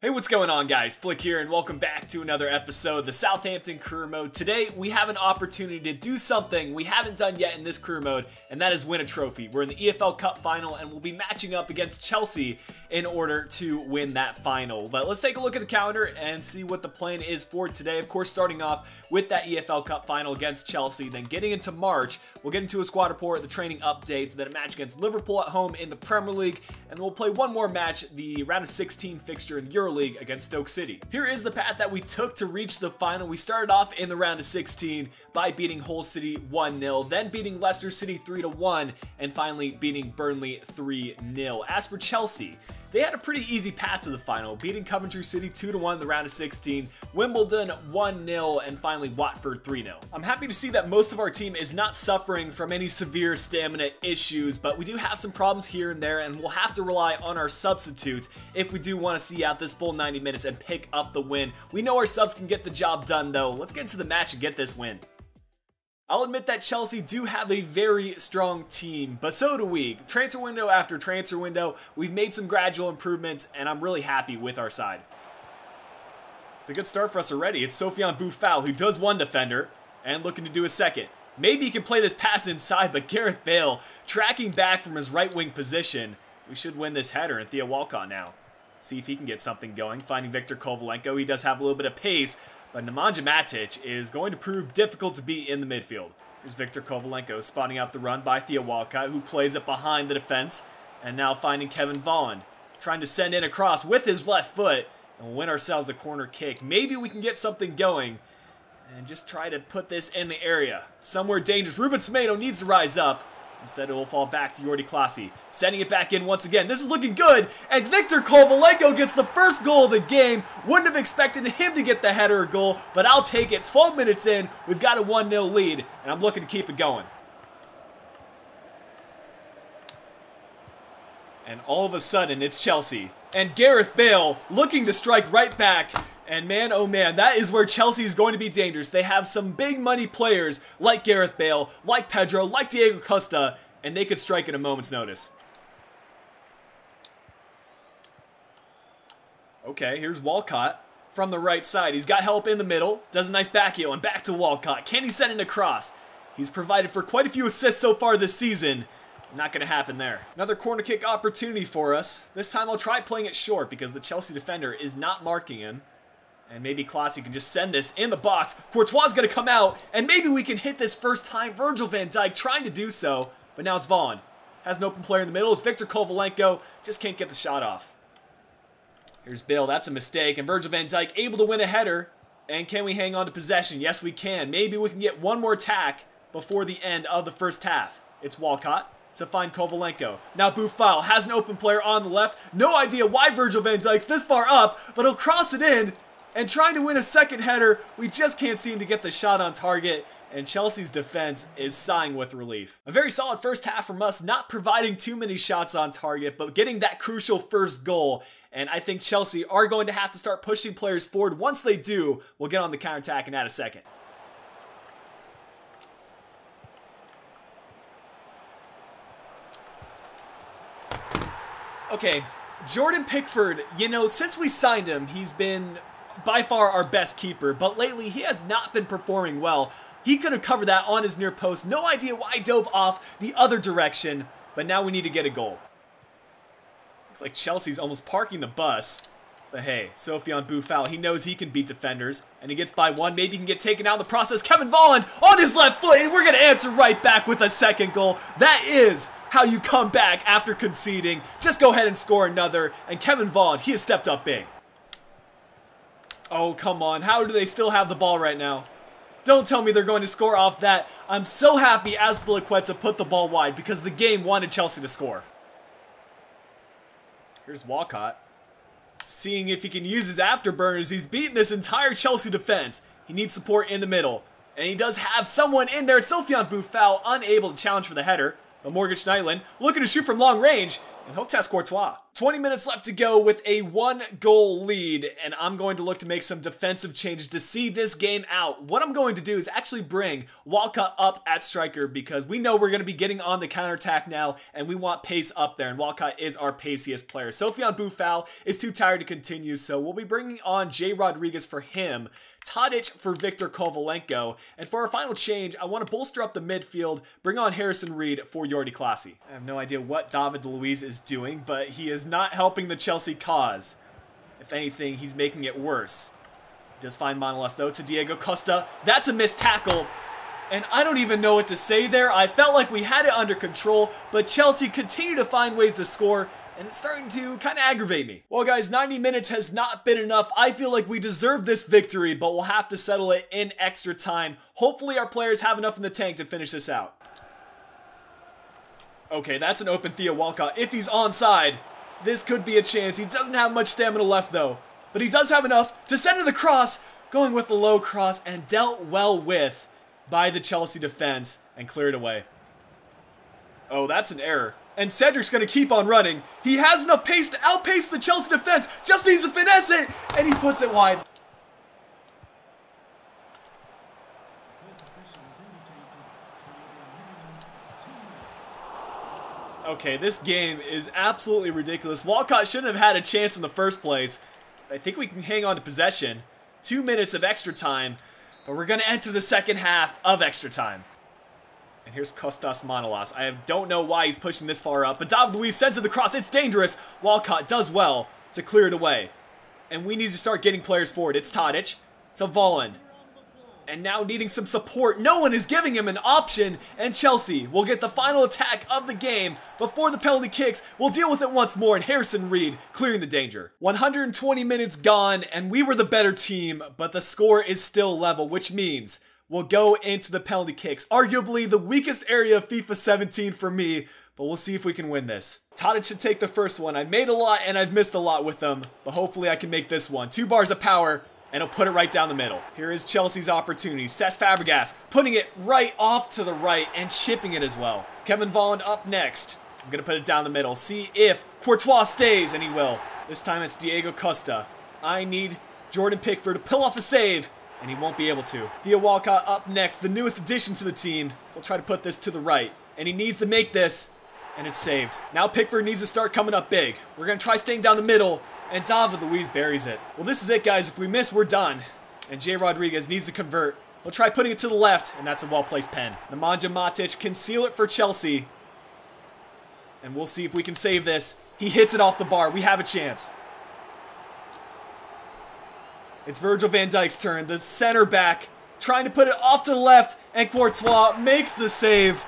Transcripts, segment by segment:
Hey, what's going on, guys? Flick here, and welcome back to another episode of the Southampton Career Mode. Today, we have an opportunity to do something we haven't done yet in this career mode, and that is win a trophy. We're in the EFL Cup final, and we'll be matching up against Chelsea in order to win that final. But let's take a look at the calendar and see what the plan is for today. Of course, starting off with that EFL Cup final against Chelsea, then getting into March, we'll get into a squad report, the training updates, then a match against Liverpool at home in the Premier League, and we'll play one more match, the round of 16 fixture in the Euro League against Stoke City. Here is the path that we took to reach the final. We started off in the round of 16 by beating Hull City 1-0, then beating Leicester City 3-1, and finally beating Burnley 3-0. As for Chelsea, they had a pretty easy path to the final, beating Coventry City 2-1 in the round of 16, Wimbledon 1-0, and finally Watford 3-0. I'm happy to see that most of our team is not suffering from any severe stamina issues, but we do have some problems here and there, and we'll have to rely on our substitutes if we do want to see out this full 90 minutes and pick up the win. We know our subs can get the job done though. Let's get into the match and get this win. I'll admit that Chelsea do have a very strong team, but so do we. Transfer window after transfer window, we've made some gradual improvements, and I'm really happy with our side. It's a good start for us already. It's Sofiane Boufal, who does one defender, and looking to do a second. Maybe he can play this pass inside, but Gareth Bale, tracking back from his right wing position. We should win this header, and Theo Walcott now. See if he can get something going. Finding Viktor Kovalenko, he does have a little bit of pace, but Nemanja Matic is going to prove difficult to beat in the midfield. Here's Viktor Kovalenko spotting out the run by Theo Walcott, who plays it behind the defense, and now finding Kevin Volland, trying to send in a cross with his left foot, and we'll win ourselves a corner kick. Maybe we can get something going, and just try to put this in the area. Somewhere dangerous. Ruben Semedo needs to rise up. Instead, it will fall back to Jordi Klaasie. Sending it back in once again. This is looking good. And Viktor Kovalenko gets the first goal of the game. Wouldn't have expected him to get the header goal, but I'll take it. 12 minutes in, we've got a 1-0 lead, and I'm looking to keep it going. And all of a sudden, it's Chelsea. And Gareth Bale looking to strike right back. And man, oh man, that is where Chelsea is going to be dangerous. They have some big money players like Gareth Bale, like Pedro, like Diego Costa, and they could strike at a moment's notice. Okay, here's Walcott from the right side. He's got help in the middle, does a nice back heel, and back to Walcott. Can he send it across? He's provided for quite a few assists so far this season. Not going to happen there. Another corner kick opportunity for us. This time I'll try playing it short because the Chelsea defender is not marking him. And maybe Klaasie can just send this in the box. Courtois is going to come out, and maybe we can hit this first time. Virgil van Dijk trying to do so, but now it's Vaughan. Has an open player in the middle. It's Viktor Kovalenko. Just can't get the shot off. Here's Bale. That's a mistake. And Virgil van Dijk able to win a header. And can we hang on to possession? Yes, we can. Maybe we can get one more attack before the end of the first half. It's Walcott to find Kovalenko. Now Boufal has an open player on the left. No idea why Virgil van Dijk's this far up, but he'll cross it in. And trying to win a second header, we just can't seem to get the shot on target, and Chelsea's defense is sighing with relief. A very solid first half from us, not providing too many shots on target, but getting that crucial first goal. And I think Chelsea are going to have to start pushing players forward. Once they do, we'll get on the counterattack in that a second. Okay, Jordan Pickford, you know, since we signed him, he's been by far our best keeper, but lately he has not been performing well. He could have covered that on his near post. No idea why he dove off the other direction, but now we need to get a goal. Looks like Chelsea's almost parking the bus. But hey, Sofiane Boufal, he knows he can beat defenders, and he gets by one. Maybe he can get taken out in the process. Kevin Volland on his left foot, and we're going to answer right back with a second goal. That is how you come back after conceding. Just go ahead and score another, and Kevin Volland, he has stepped up big. Oh, come on. How do they still have the ball right now? Don't tell me they're going to score off that. I'm so happy Azpilicueta put the ball wide because the game wanted Chelsea to score. Here's Walcott. Seeing if he can use his afterburners. He's beaten this entire Chelsea defense. He needs support in the middle. And he does have someone in there. Sofiane Boufal unable to challenge for the header. But Morgan Schneiderlin looking to shoot from long range. And he'll test Courtois. 20 minutes left to go with a 1-goal lead, and I'm going to look to make some defensive changes to see this game out. What I'm going to do is actually bring Walcott up at striker because we know we're going to be getting on the counterattack now, and we want pace up there, and Walcott is our paciest player. Sofiane Boufal is too tired to continue, so we'll be bringing on J. Rodriguez for him, Tadic for Victor Kovalenko, and for our final change, I want to bolster up the midfield, bring on Harrison Reed for Jordi Clasie. I have no idea what David Luiz is doing, but he is not helping the Chelsea cause. If anything, he's making it worse. Just find Manolas though to Diego Costa. That's a missed tackle. And I don't even know what to say there. I felt like we had it under control, but Chelsea continued to find ways to score, and it's starting to kind of aggravate me. Well guys, 90 minutes has not been enough. I feel like we deserve this victory, but we'll have to settle it in extra time. Hopefully our players have enough in the tank to finish this out. Okay, that's an open Theo Walcott. If he's onside, this could be a chance. He doesn't have much stamina left though, but he does have enough to send to the cross, going with the low cross and dealt well with by the Chelsea defense and cleared away. Oh, that's an error. And Cedric's going to keep on running. He has enough pace to outpace the Chelsea defense. Just needs to finesse it. And he puts it wide. Okay, this game is absolutely ridiculous. Walcott shouldn't have had a chance in the first place. I think we can hang on to possession. 2 minutes of extra time. But we're going to enter the second half of extra time. And here's Kostas Manolas. I don't know why he's pushing this far up, but David Luiz sends it across. It's dangerous. Walcott does well to clear it away. And we need to start getting players forward. It's Tadic to Volland. And now needing some support. No one is giving him an option. And Chelsea will get the final attack of the game before the penalty kicks. We'll deal with it once more. And Harrison Reed clearing the danger. 120 minutes gone, and we were the better team, but the score is still level, which means we'll go into the penalty kicks. Arguably the weakest area of FIFA 17 for me, but we'll see if we can win this. Tadic should take the first one. I made a lot and I've missed a lot with them, but hopefully I can make this one. 2 bars of power, and he'll put it right down the middle. Here is Chelsea's opportunity. Cesc Fabregas putting it right off to the right and chipping it as well. Kevin Volland up next. I'm going to put it down the middle. See if Courtois stays, and he will. This time it's Diego Costa. I need Jordan Pickford to pull off a save, and he won't be able to. Theo Walcott up next, the newest addition to the team. He'll try to put this to the right, and he needs to make this, and it's saved. Now Pickford needs to start coming up big. We're going to try staying down the middle, and David Luiz buries it. Well, this is it, guys. If we miss, we're done. And J. Rodriguez needs to convert. We'll try putting it to the left, and that's a well-placed pen. Nemanja Matic can seal it for Chelsea. And we'll see if we can save this. He hits it off the bar. We have a chance. It's Virgil van Dijk's turn. The center back trying to put it off to the left, and Courtois makes the save.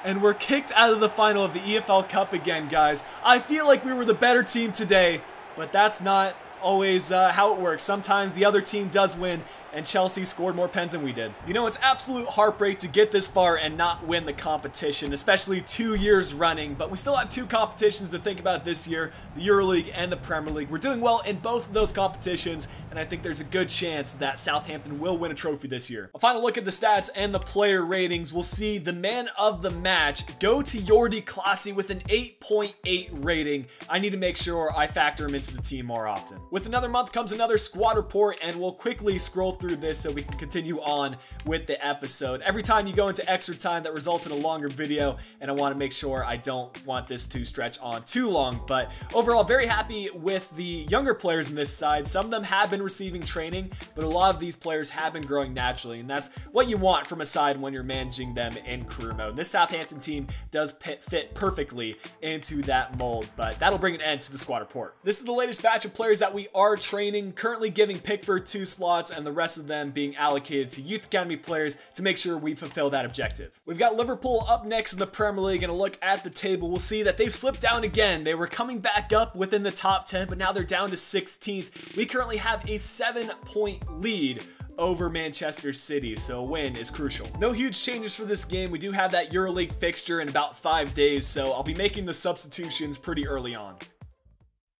And we're kicked out of the final of the EFL Cup again, guys. I feel like we were the better team today, but that's not always how it works. Sometimes the other team does win, and Chelsea scored more pens than we did. You know, it's absolute heartbreak to get this far and not win the competition, especially 2 years running, but we still have 2 competitions to think about this year, the EuroLeague and the Premier League. We're doing well in both of those competitions, and I think there's a good chance that Southampton will win a trophy this year. A final look at the stats and the player ratings. We'll see the man of the match go to Jordi Clasie with an 8.8 rating. I need to make sure I factor him into the team more often. With another month comes another squad report, and we'll quickly scroll through this so we can continue on with the episode. Every time you go into extra time, that results in a longer video, and I want to make sure I don't want this to stretch on too long. But overall, very happy with the younger players in this side. Some of them have been receiving training, but a lot of these players have been growing naturally, and that's what you want from a side when you're managing them in career mode. This Southampton team does fit perfectly into that mold, but that'll bring an end to the squad report. This is the latest batch of players that we are training, currently giving Pickford 2 slots and the rest of them being allocated to Youth Academy players to make sure we fulfill that objective. We've got Liverpool up next in the Premier League, and a look at the table, we'll see that they've slipped down again. They were coming back up within the top 10, but now they're down to 16th. We currently have a 7-point lead over Manchester City, so a win is crucial. No huge changes for this game. We do have that EuroLeague fixture in about 5 days, so I'll be making the substitutions pretty early on.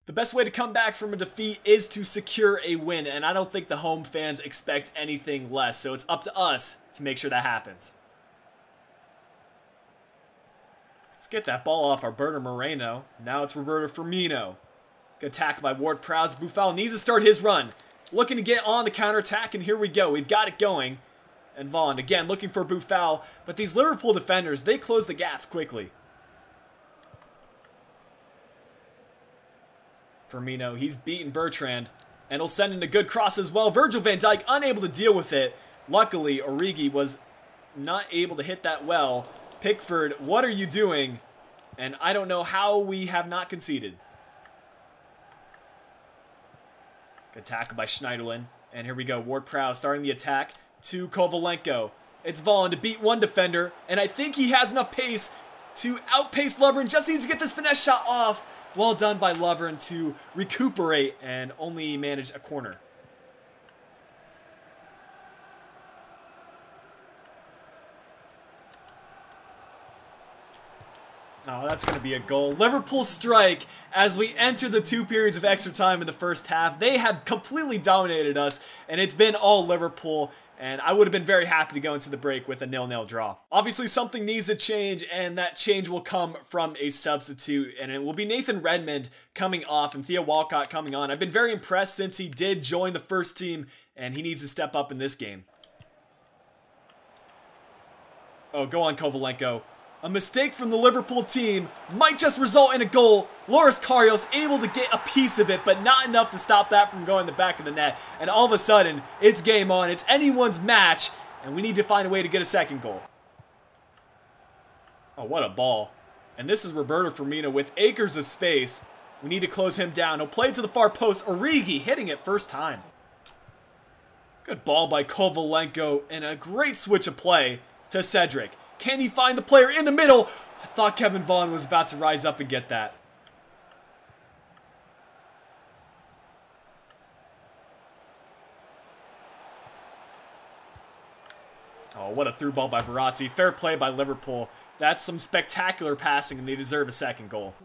The best way to come back from a defeat is to secure a win, and I don't think the home fans expect anything less, so it's up to us to make sure that happens. Let's get that ball off Alberto Moreno. Now it's Roberto Firmino. Good tackle by Ward-Prowse. Boufal needs to start his run. Looking to get on the counterattack, and here we go. We've got it going. And Vaughan, again, looking for Boufal. But these Liverpool defenders, they close the gaps quickly. Firmino, he's beaten Bertrand. And he'll send in a good cross as well. Virgil van Dijk unable to deal with it. Luckily, Origi was not able to hit that well. Pickford, what are you doing? And I don't know how we have not conceded. Good tackle by Schneiderlin. And here we go. Ward-Prowse starting the attack to Kovalenko. It's Vaughan to beat one defender. And I think he has enough pace to outpace Lovren. Just needs to get this finesse shot off. Well done by Lovren to recuperate and only manage a corner. Oh, that's going to be a goal. Liverpool strike as we enter the 2 periods of extra time in the first half. They have completely dominated us, and it's been all Liverpool, and I would have been very happy to go into the break with a 0-0 draw. Obviously, something needs to change, and that change will come from a substitute, and it will be Nathan Redmond coming off and Theo Walcott coming on. I've been very impressed since he did join the first team, and he needs to step up in this game. Oh, go on, Kovalenko. A mistake from the Liverpool team might just result in a goal. Loris Karius able to get a piece of it, but not enough to stop that from going in the back of the net. And all of a sudden, it's game on. It's anyone's match, and we need to find a way to get a second goal. Oh, what a ball. And this is Roberto Firmino with acres of space. We need to close him down. He'll play to the far post. Origi hitting it first time. Good ball by Kovalenko, and a great switch of play to Cedric. Can he find the player in the middle? I thought Kevin Vaughan was about to rise up and get that. Oh, what a through ball by Verratti. Fair play by Liverpool. That's some spectacular passing, and they deserve a second goal.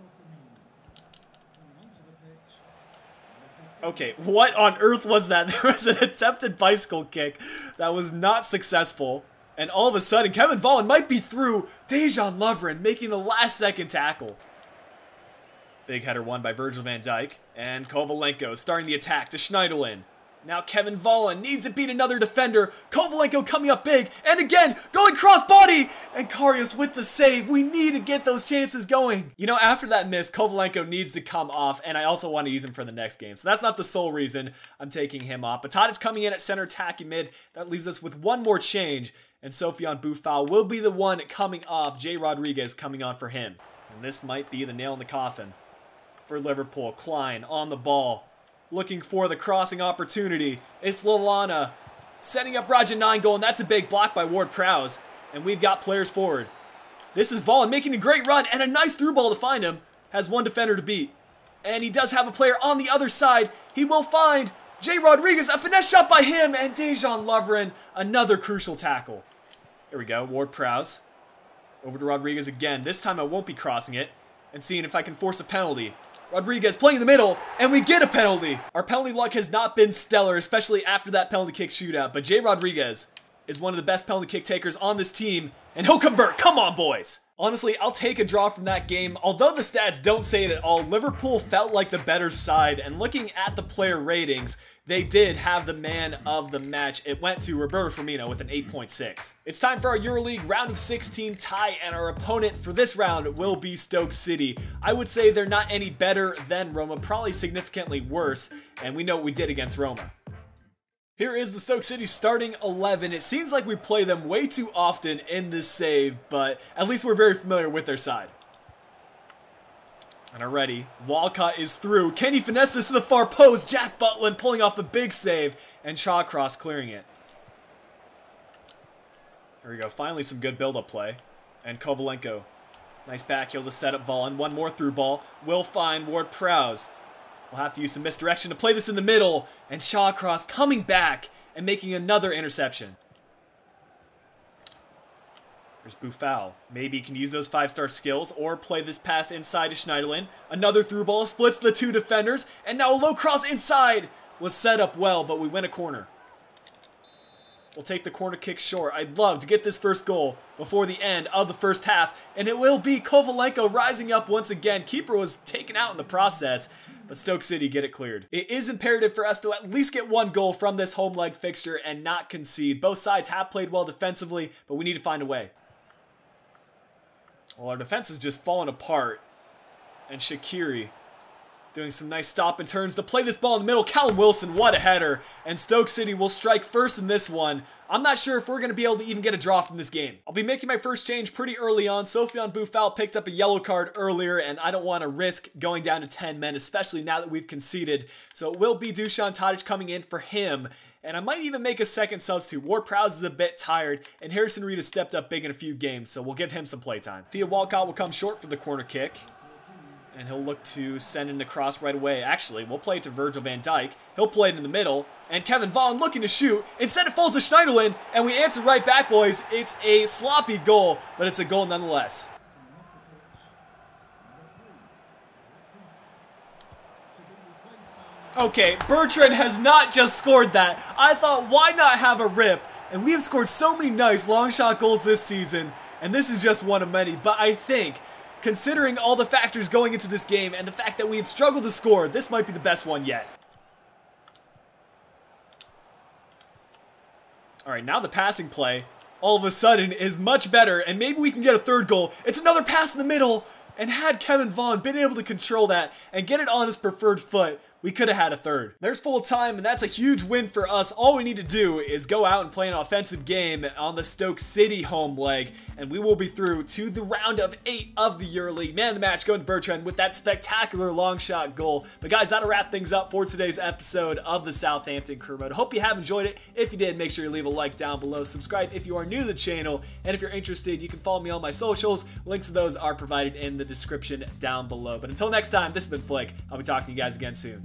Okay, what on earth was that? There was an attempted bicycle kick that was not successful. And all of a sudden, Kevin Vaughan might be through. Dejan Lovren making the last second tackle. Big header won by Virgil van Dijk. And Kovalenko starting the attack to Schneiderlin. Now Kevin Vaughan needs to beat another defender. Kovalenko coming up big. And again, going cross-body. And Karius with the save. We need to get those chances going. You know, after that miss, Kovalenko needs to come off. And I also want to use him for the next game. So that's not the sole reason I'm taking him off. But Tadic coming in at center attacking mid. That leaves us with one more change. And Sofiane Boufal will be the one coming off. Jay Rodriguez coming on for him. And this might be the nail in the coffin for Liverpool. Klein on the ball. Looking for the crossing opportunity. It's Lallana setting up Raja 9 goal. And that's a big block by Ward-Prowse. And we've got players forward. This is Vaughan making a great run. And a nice through ball to find him. Has one defender to beat. And he does have a player on the other side. He will find Jay Rodriguez. A finesse shot by him. And Dejan Lovren. Another crucial tackle. There we go, Ward-Prowse. Over to Rodriguez again. This time I won't be crossing it. And seeing if I can force a penalty. Rodriguez playing in the middle, and we get a penalty. Our penalty luck has not been stellar, especially after that penalty kick shootout. But Jay Rodriguez is one of the best penalty kick takers on this team. And he'll convert. Come on, boys. Honestly, I'll take a draw from that game. Although the stats don't say it at all, Liverpool felt like the better side. And looking at the player ratings, they did have the man of the match. It went to Roberto Firmino with an 8.6. It's time for our EuroLeague round of 16 tie, and our opponent for this round will be Stoke City. I would say they're not any better than Roma, probably significantly worse, and we know what we did against Roma. Here is the Stoke City starting 11. It seems like we play them way too often in this save, but at least we're very familiar with their side. And already, Walcott is through. Can he finesse this to the far post? Jack Butland pulling off a big save, and Shawcross clearing it. There we go. Finally some good build-up play. And Kovalenko. Nice back heel to set up Vaughan. One more through ball. Will find Ward-Prowse. We'll have to use some misdirection to play this in the middle. And Shawcross coming back and making another interception. There's Boufal. Maybe he can use those 5-star skills or play this pass inside to Schneiderlin. Another through ball splits the two defenders. And now a low cross inside was set up well, but we win a corner. will take the corner kick short. I'd love to get this first goal before the end of the first half, and it will be Kovalenko rising up once again. Keeper was taken out in the process, but Stoke City get it cleared. It is imperative for us to at least get one goal from this home leg fixture and not concede. Both sides have played well defensively, but we need to find a way. Well, our defense is just falling apart, and Shaqiri doing some nice stop and turns to play this ball in the middle. Callum Wilson, what a header. And Stoke City will strike first in this one. I'm not sure if we're going to be able to even get a draw from this game. I'll be making my first change pretty early on. Sofiane Boufal picked up a yellow card earlier, and I don't want to risk going down to 10 men, especially now that we've conceded. So it will be Dusan Tadic coming in for him. And I might even make a second substitute. Ward-Prowse is a bit tired, and Harrison Reed has stepped up big in a few games, so we'll give him some playtime. Theo Walcott will come short for the corner kick. And he'll look to send in the cross right away. Actually, we'll play it to Virgil van Dijk. He'll play it in the middle. And Kevin Vaughn looking to shoot. Instead, it falls to Schneiderlin. And we answer right back, boys. It's a sloppy goal, but it's a goal nonetheless. Okay, Bertrand has not just scored that. I thought, why not have a rip? And we have scored so many nice long shot goals this season. And this is just one of many. But I think, considering all the factors going into this game and the fact that we have struggled to score, this might be the best one yet. Alright, now the passing play, all of a sudden, is much better, and maybe we can get a third goal. It's another pass in the middle, and had Kevin Vaughn been able to control that and get it on his preferred foot, we could have had a third. There's full time, and that's a huge win for us. All we need to do is go out and play an offensive game on the Stoke City home leg, and we will be through to the round of 8 of the EuroLeague. Man of the match going to Bertrand with that spectacular long shot goal. But guys, that'll wrap things up for today's episode of the Southampton Career Mode. I hope you have enjoyed it. If you did, make sure you leave a like down below. Subscribe if you are new to the channel, and if you're interested, you can follow me on my socials. Links to those are provided in the description down below. But until next time, this has been Flick. I'll be talking to you guys again soon.